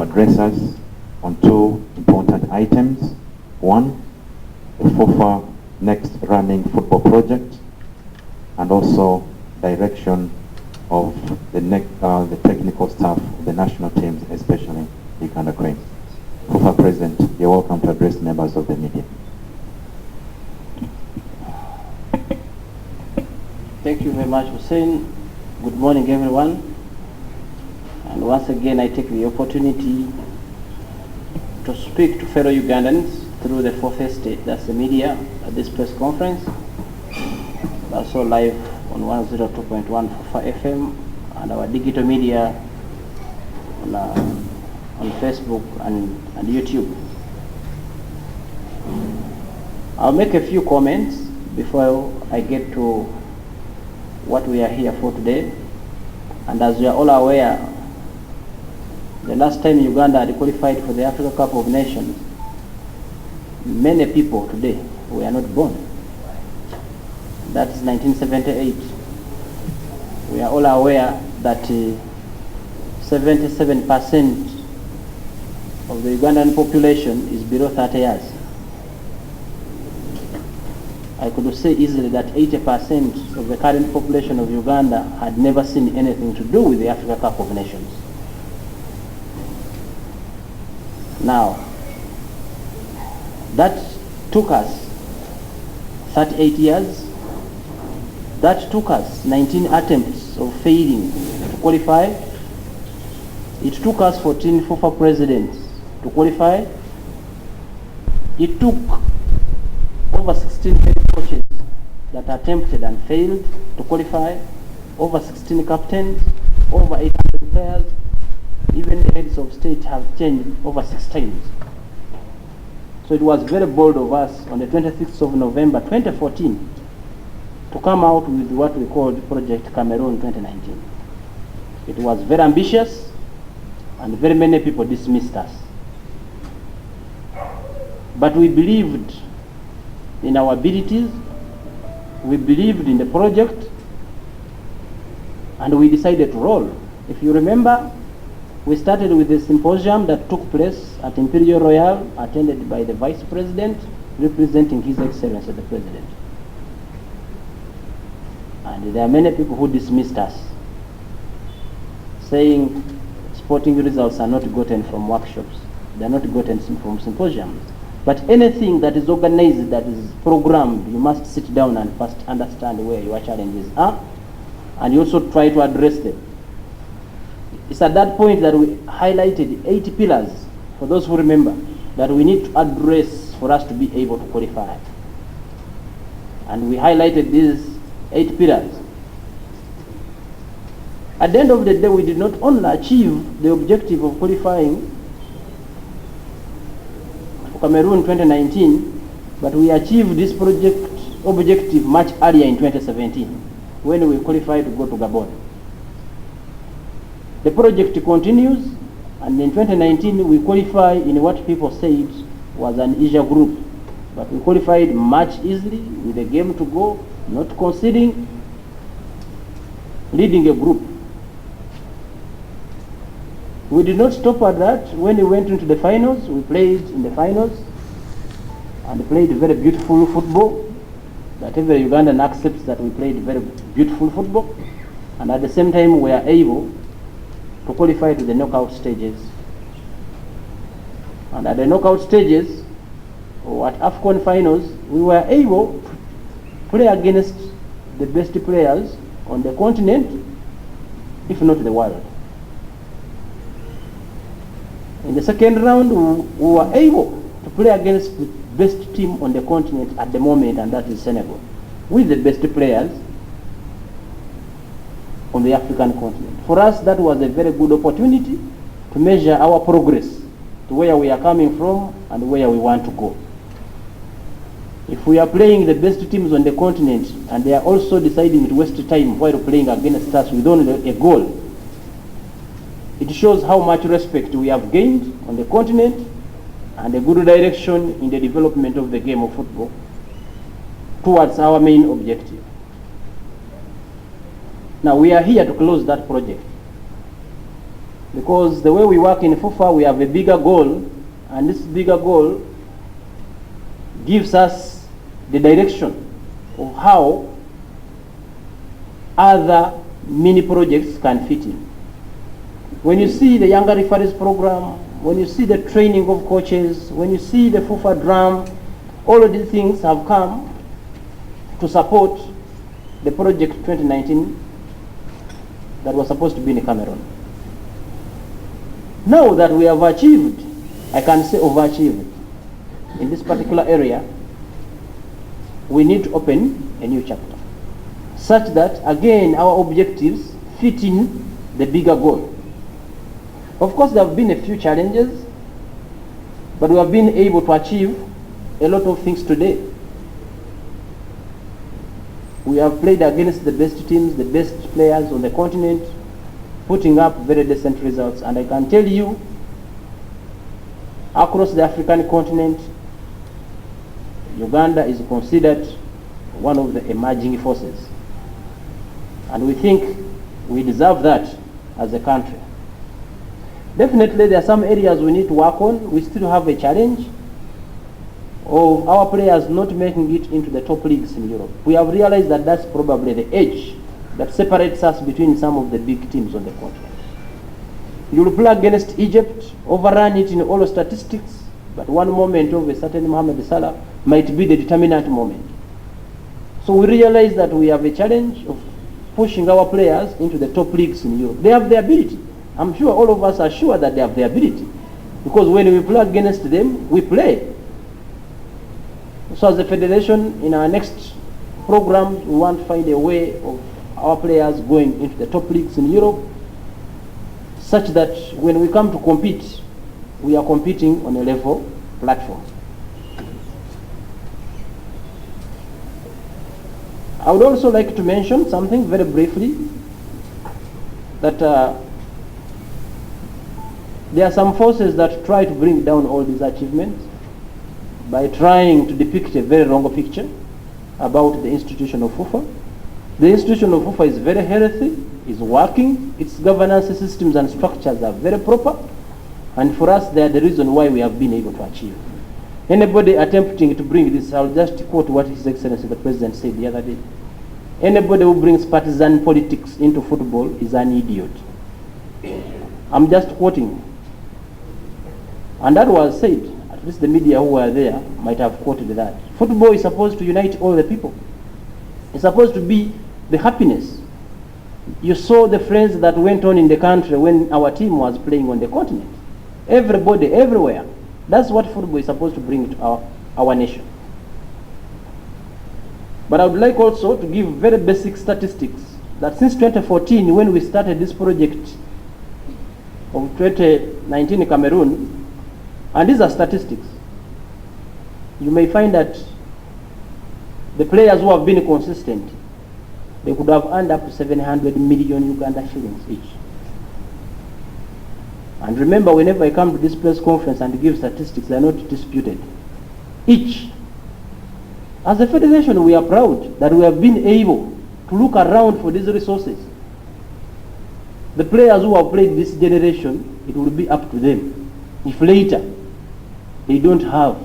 address us on two important items. One, the FOFA next running football project, and also direction of the technical staff of the national teams, especially the Uganda Cranes. FOFA President, you're welcome to address members of the media. Thank you very much, Hussein. Good morning, everyone. And once again, I take the opportunity to speak to fellow Ugandans through the fourth estate, that's the media, at this press conference. Also live on 102.1 FOFA FM and our digital media on Facebook and YouTube. I'll make a few comments before I get to what we are here for today. And as we are all aware, the last time Uganda had qualified for the Africa Cup of Nations, many people today were not born. That is 1978. We are all aware that 77% of the Ugandan population is below 30 years. I could say easily that 80% of the current population of Uganda had never seen anything to do with the Africa Cup of Nations. Now, that took us 38 years. That took us 19 attempts of failing to qualify. It took us 14 FOFA presidents to qualify. It took over 16 head coaches that attempted and failed to qualify, over 16 captains, over 800 players. Even the heads of state have changed over 6 times. So it was very bold of us on the 26th of November 2014 to come out with what we called Project Cameroon 2019. It was very ambitious and very many people dismissed us. But we believed in our abilities, we believed in the project, and we decided to roll. If you remember, we started with a symposium that took place at Imperial Royal, attended by the Vice President, representing His Excellency the President. And there are many people who dismissed us, saying sporting results are not gotten from workshops, they are not gotten from symposiums. But anything that is organized, that is programmed, you must sit down and first understand where your challenges are, and you also try to address them. It's at that point that we highlighted 8 pillars, for those who remember, that we need to address for us to be able to qualify. And we highlighted these 8 pillars. At the end of the day, we did not only achieve the objective of qualifying for Cameroon 2019, but we achieved this project objective much earlier in 2017, when we qualified to go to Gabon. The project continues, and in 2019 we qualify in what people said was an easier group, but we qualified much easily with a game to go, not conceding, leading a group. We did not stop at that. When we went into the finals, we played in the finals and played very beautiful football, that every Ugandan accepts that we played very beautiful football, and at the same time we are able to qualify to the knockout stages. And at the knockout stages, or at AFCON finals, we were able to play against the best players on the continent, if not the world. In the second round, we were able to play against the best team on the continent at the moment, and that is Senegal, with the best players on the African continent. For us, that was a very good opportunity to measure our progress to where we are coming from and where we want to go. If we are playing the best teams on the continent and they are also deciding to waste time while playing against us with only a goal, it shows how much respect we have gained on the continent and a good direction in the development of the game of football towards our main objective. Now we are here to close that project. Because the way we work in FUFA, we have a bigger goal, and this bigger goal gives us the direction of how other mini projects can fit in. When you see the younger referees program, when you see the training of coaches, when you see the FUFA drum, all of these things have come to support the project 2019 that was supposed to be in Cameroon. Now that we have achieved, I can say overachieved, in this particular area, we need to open a new chapter, such that, again, our objectives fit in the bigger goal. Of course, there have been a few challenges, but we have been able to achieve a lot of things today. We have played against the best teams, the best players on the continent, putting up very decent results. And I can tell you, across the African continent, Uganda is considered one of the emerging forces. And we think we deserve that as a country. Definitely there are some areas we need to work on. We still have a challenge of our players not making it into the top leagues in Europe. We have realized that that's probably the edge that separates us between some of the big teams on the continent. You will play against Egypt, overrun it in all statistics, but one moment of a certain Mohamed Salah might be the determinant moment. So we realize that we have a challenge of pushing our players into the top leagues in Europe. They have the ability. I'm sure all of us are sure that they have the ability, because when we play against them, we play. So as a federation, in our next program, we want to find a way of our players going into the top leagues in Europe, such that when we come to compete, we are competing on a level platform. I would also like to mention something very briefly, that there are some forces that try to bring down all these achievements by trying to depict a very wrong picture about the institution of FUFA. The institution of FUFA is very healthy, is working, its governance systems and structures are very proper, and for us they are the reason why we have been able to achieve. Anybody attempting to bring this, I'll just quote what His Excellency the President said the other day. Anybody who brings partisan politics into football is an idiot. I'm just quoting. And that was said, at least the media who were there might have quoted that. Football is supposed to unite all the people. It's supposed to be the happiness. You saw the friends that went on in the country when our team was playing on the continent. Everybody, everywhere. That's what football is supposed to bring to our nation. But I would like also to give very basic statistics that since 2014, when we started this project of 2019 in Cameroon, and these are statistics, you may find that the players who have been consistent, they could have earned up to 700 million Uganda shillings each. And remember, whenever I come to this press conference and give statistics, they are not disputed. Each. As a federation, we are proud that we have been able to look around for these resources. The players who have played this generation, it will be up to them. If later they don't have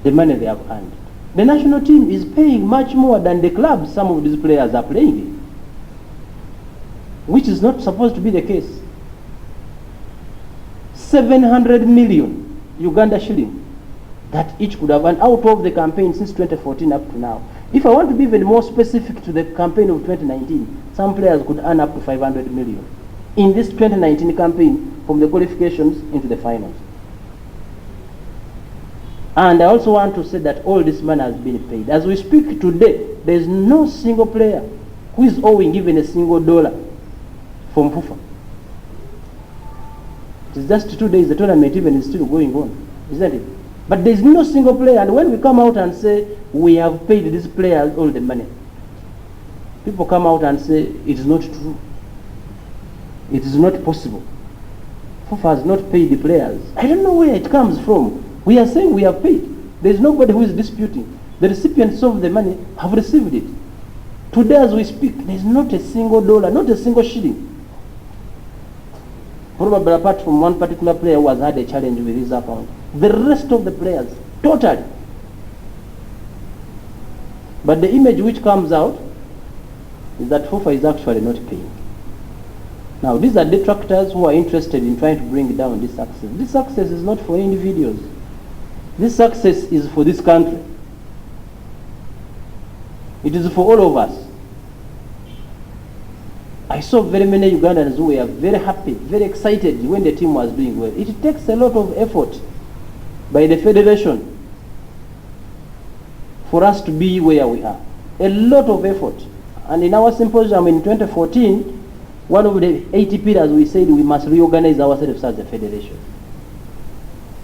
the money they have earned. The national team is paying much more than the clubs some of these players are playing in, which is not supposed to be the case. 700 million Uganda shilling that each could have earned out of the campaign since 2014 up to now. If I want to be even more specific to the campaign of 2019, some players could earn up to 500 million in this 2019 campaign from the qualifications into the finals. And I also want to say that all this money has been paid. As we speak today, there is no single player who is owing even a single dollar from FUFA. It is just 2 days, the tournament even is still going on, isn't it? But there is no single player, and when we come out and say we have paid these players all the money, people come out and say it is not true. It is not possible. FUFA has not paid the players. I don't know where it comes from. We are saying we have paid. There is nobody who is disputing. The recipients of the money have received it. Today as we speak, there is not a single dollar, not a single shilling probably apart from one particular player who has had a challenge with his account. The rest of the players, totally. But the image which comes out is that FIFA is actually not paying. Now, these are detractors who are interested in trying to bring down this success. This success is not for individuals. This success is for this country. It is for all of us. I saw very many Ugandans who were very happy, very excited when the team was doing well. It takes a lot of effort by the federation for us to be where we are. A lot of effort. And in our symposium in 2014, one of the 80 pillars we said we must reorganize ourselves as a federation.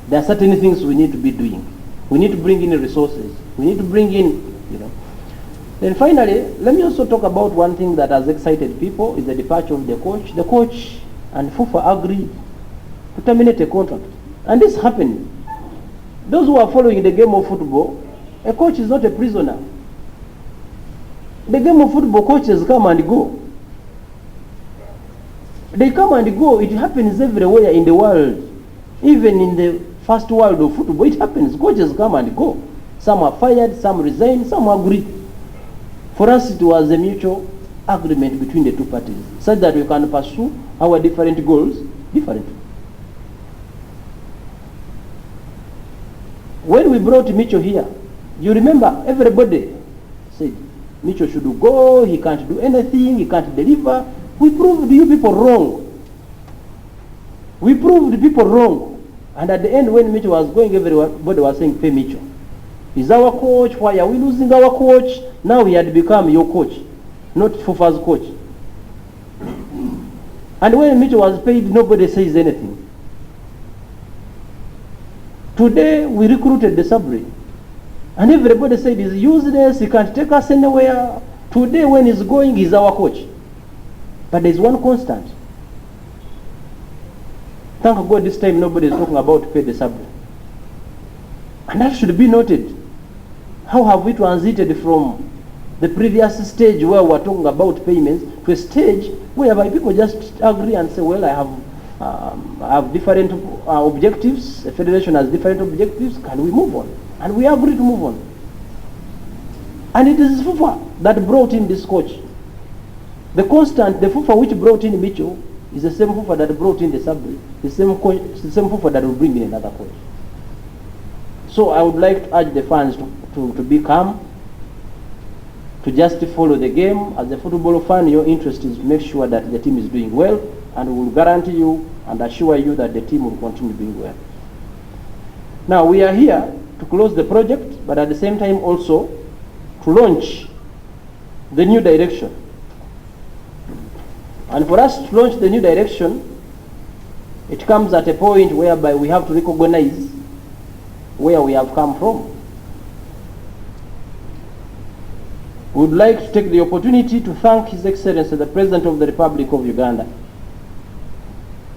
There are certain things we need to be doing. We need to bring in resources. We need to bring in, Then finally, let me also talk about one thing that has excited people, is the departure of the coach. The coach and FIFA agreed to terminate a contract. And this happened. Those who are following the game of football, a coach is not a prisoner. The game of football, coaches come and go. They come and go. It happens everywhere in the world. Even in the first world of football, it happens. Coaches come and go. Some are fired, some resign, some agree. For us, it was a mutual agreement between the two parties, such that we can pursue our different goals differently. When we brought Mitchell here, you remember everybody said Mitchell should go, he can't do anything, he can't deliver. We proved you people wrong. We proved people wrong. And at the end, when Mitchell was going, everybody was saying, pay Mitchell. He's our coach. Why are we losing our coach? Now he had become your coach, not FUFA's coach. And when Mitchell was paid, nobody says anything. Today, we recruited the Sabri. And everybody said he's useless, he can't take us anywhere. Today, when he's going, he's our coach. But there's one constant. Thank God this time nobody is talking about pay the Sabri. And that should be noted. How have we transited from the previous stage where we were talking about payments to a stage whereby people just agree and say, well, I have different objectives, the federation has different objectives, can we move on? And we agree to move on. And it is FIFA that brought in this coach. The constant, the FIFA which brought in Mitchell is the same FIFA that brought in the Sabri, the same FIFA that will bring in another coach. So I would like to urge the fans to be calm, to just follow the game. As a football fan, your interest is to make sure that the team is doing well, and we will guarantee you and assure you that the team will continue doing well. Now we are here to close the project, but at the same time also to launch the new direction. And for us to launch the new direction, it comes at a point whereby we have to recognize where we have come from. We would like to take the opportunity to thank His Excellency the President of the Republic of Uganda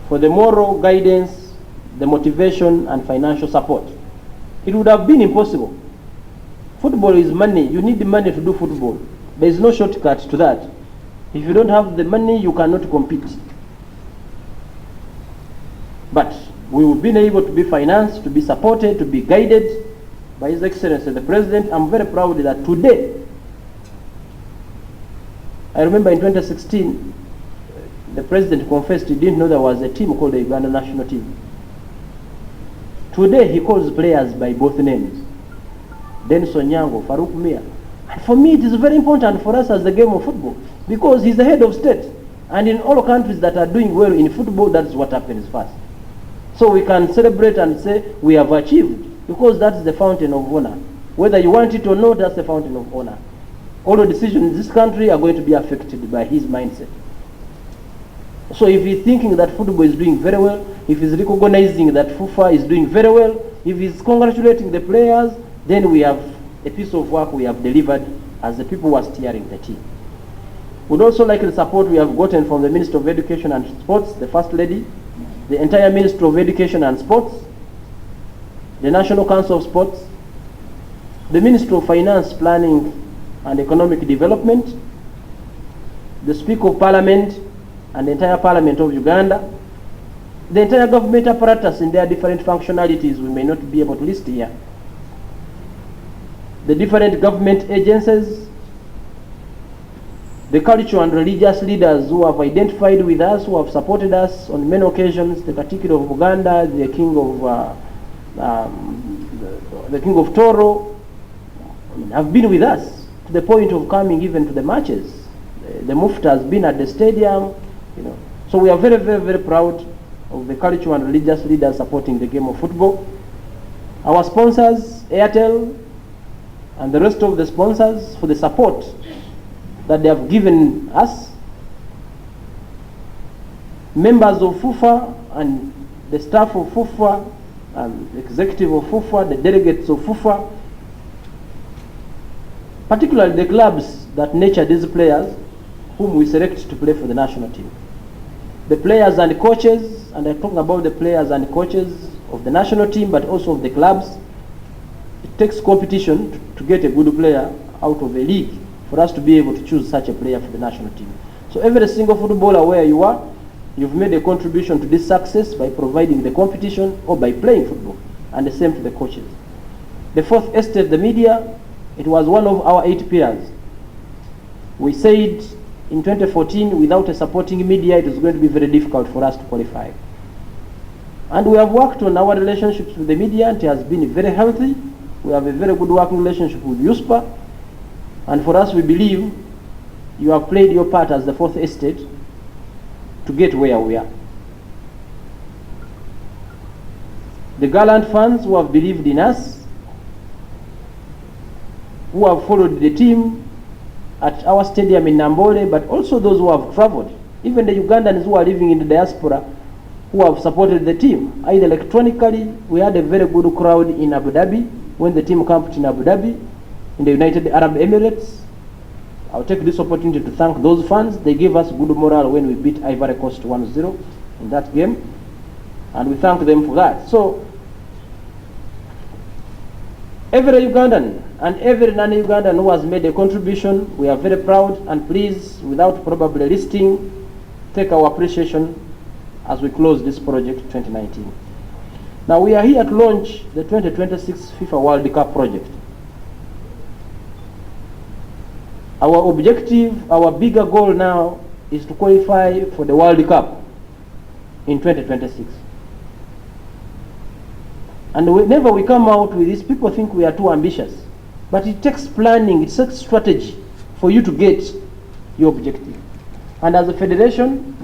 for the moral guidance, the motivation and financial support. It would have been impossible. Football is money. You need the money to do football. There is no shortcut to that. If you don't have the money, you cannot compete. But we have been able to be financed, to be supported, to be guided by His Excellency the President. I'm very proud that today, I remember in 2016, the President confessed he didn't know there was a team called the Uganda national team. Today he calls players by both names. Denson Nyango, Farouk Mia. And for me it is very important for us as the game of football, because he's the head of state. And in all countries that are doing well in football, that's what happens first. So we can celebrate and say we have achieved, because that's the fountain of honor. Whether you want it or not, that's the fountain of honor. All the decisions in this country are going to be affected by his mindset. So if he's thinking that football is doing very well, if he's recognizing that FIFA is doing very well, if he's congratulating the players, then we have a piece of work we have delivered as the people who are steering the team. We'd also like the support we have gotten from the Minister of Education and Sports, the First Lady, the entire Ministry of Education and Sports, the National Council of Sports, the Ministry of Finance, Planning and Economic Development, the Speaker of Parliament and the entire Parliament of Uganda, the entire government apparatus in their different functionalities we may not be able to list here. The different government agencies, the cultural and religious leaders who have identified with us, who have supported us on many occasions, the Katikkiro of Uganda, the King of Toro, have been with us to the point of coming even to the matches. The Mufti has been at the stadium, you know. So we are very, very, very proud of the cultural and religious leaders supporting the game of football. Our sponsors, Airtel, and the rest of the sponsors for the support that they have given us. Members of FUFA and the staff of FUFA and the executive of FUFA, the delegates of FUFA, particularly the clubs that nurture these players whom we select to play for the national team. The players and coaches, and I'm talking about the players and coaches of the national team, but also of the clubs. It takes competition to get a good player out of a league for us to be able to choose such a player for the national team. So every single footballer where you are, you've made a contribution to this success by providing the competition or by playing football, and the same to the coaches. The fourth estate, the media, it was one of our 8 pillars. We said in 2014, without a supporting media, it was going to be very difficult for us to qualify. And we have worked on our relationships with the media, and it has been very healthy. We have a very good working relationship with USPA. And for us, we believe you have played your part as the fourth estate to get where we are. The gallant fans who have believed in us, who have followed the team at our stadium in Nambole, but also those who have traveled, even the Ugandans who are living in the diaspora, who have supported the team, either electronically. We had a very good crowd in Abu Dhabi when the team camped in Abu Dhabi, in the United Arab Emirates. I'll take this opportunity to thank those fans. They gave us good morale when we beat Ivory Coast 1-0 in that game, and we thank them for that. So every Ugandan and every non-Ugandan who has made a contribution, we are very proud, and please, without probably listing, take our appreciation as we close this project 2019. Now we are here to launch the 2026 FIFA World Cup project. Our objective, our bigger goal now is to qualify for the World Cup in 2026. And whenever we come out with this, people think we are too ambitious. But it takes planning, it takes strategy for you to get your objective. And as a federation,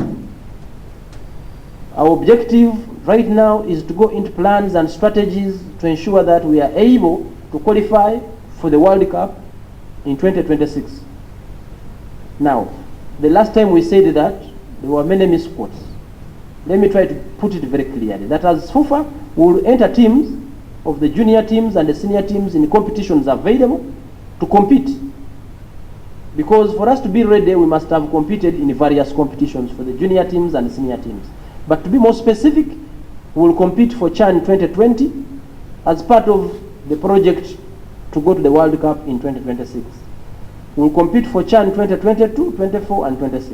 our objective right now is to go into plans and strategies to ensure that we are able to qualify for the World Cup in 2026. Now, the last time we said that, there were many misquotes. Let me try to put it very clearly. That as FUFA, we will enter teams of the junior teams and the senior teams in the competitions available to compete. Because for us to be ready, we must have competed in various competitions for the junior teams and the senior teams. But to be more specific, we will compete for CHAN 2020 as part of the project to go to the World Cup in 2026. We will compete for CHAN 2022, 24, and 26.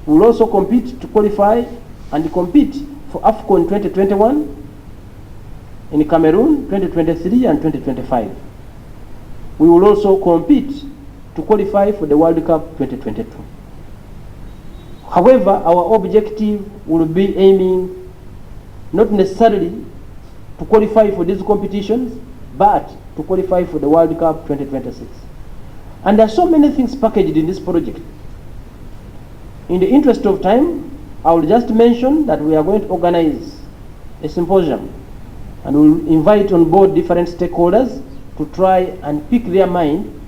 We will also compete to qualify and compete for AFCON 2021 in Cameroon, 2023 and 2025. We will also compete to qualify for the World Cup 2022. However, our objective will be aiming not necessarily to qualify for these competitions, but to qualify for the World Cup 2026. And there are so many things packaged in this project. In the interest of time, I will just mention that we are going to organize a symposium, and we will invite on board different stakeholders to try and pick their mind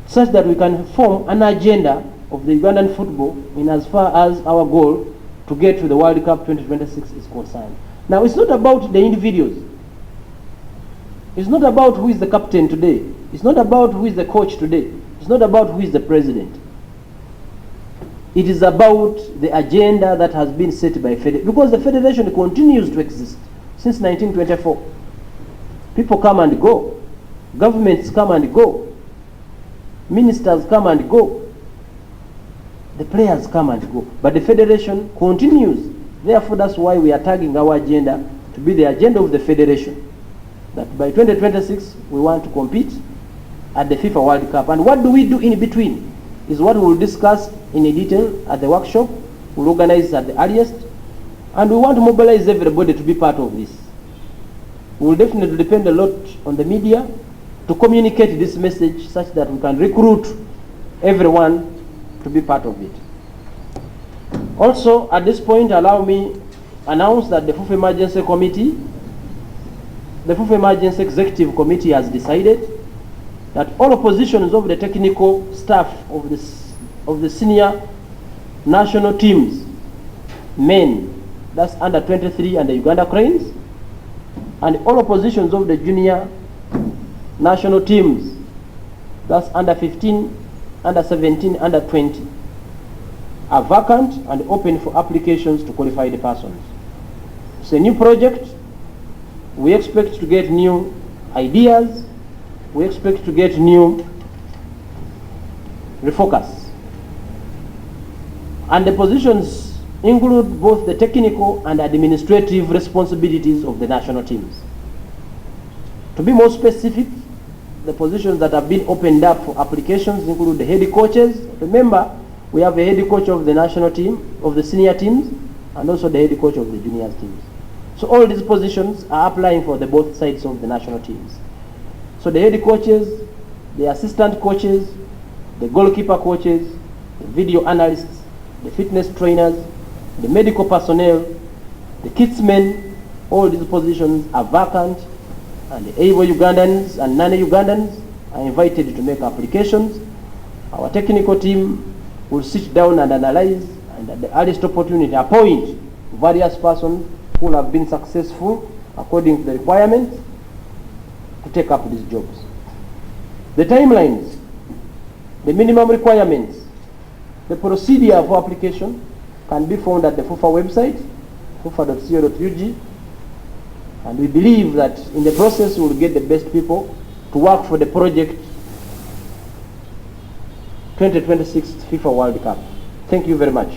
such that we can form an agenda of the Ugandan football in as far as our goal to get to the World Cup 2026 is concerned. Now, it's not about the individuals. It's not about who is the captain today. It's not about who is the coach today. It's not about who is the president. It is about the agenda that has been set by Federation, because the Federation continues to exist since 1924. People come and go. Governments come and go. Ministers come and go. The players come and go. But the Federation continues Therefore, that's why we are tagging our agenda to be the agenda of the Federation. That by 2026, we want to compete at the FIFA World Cup. And what do we do in between is what we will discuss in detail at the workshop. We'll organize at the earliest. And we want to mobilize everybody to be part of this. We will definitely depend a lot on the media to communicate this message such that we can recruit everyone to be part of it. Also, at this point, allow me announce that the FIFA Emergency Committee, the FIFA Emergency Executive Committee has decided that all positions of the technical staff of the senior national teams, men, that's under 23 and the Uganda Cranes, and all positions of the junior national teams, that's under 15, under 17, under 20, are vacant and open for applications to qualified persons. It's a new project. We expect to get new ideas. We expect to get new refocus. And the positions include both the technical and administrative responsibilities of the national teams. To be more specific, the positions that have been opened up for applications include the head coaches. Remember, we have a head coach of the national team, of the senior teams, and also the head coach of the junior teams. So all these positions are applying for the both sides of the national teams. So the head coaches, the assistant coaches, the goalkeeper coaches, the video analysts, the fitness trainers, the medical personnel, the kitsmen, all these positions are vacant, and the able Ugandans and non-Ugandans are invited to make applications. Our technical team will sit down and analyze, and at the earliest opportunity appoint various persons who have been successful according to the requirements to take up these jobs. The timelines, the minimum requirements, the procedure for application can be found at the FIFA website, fufa.co.ug, and we believe that in the process we will get the best people to work for the project 2026 FIFA World Cup. Thank you very much.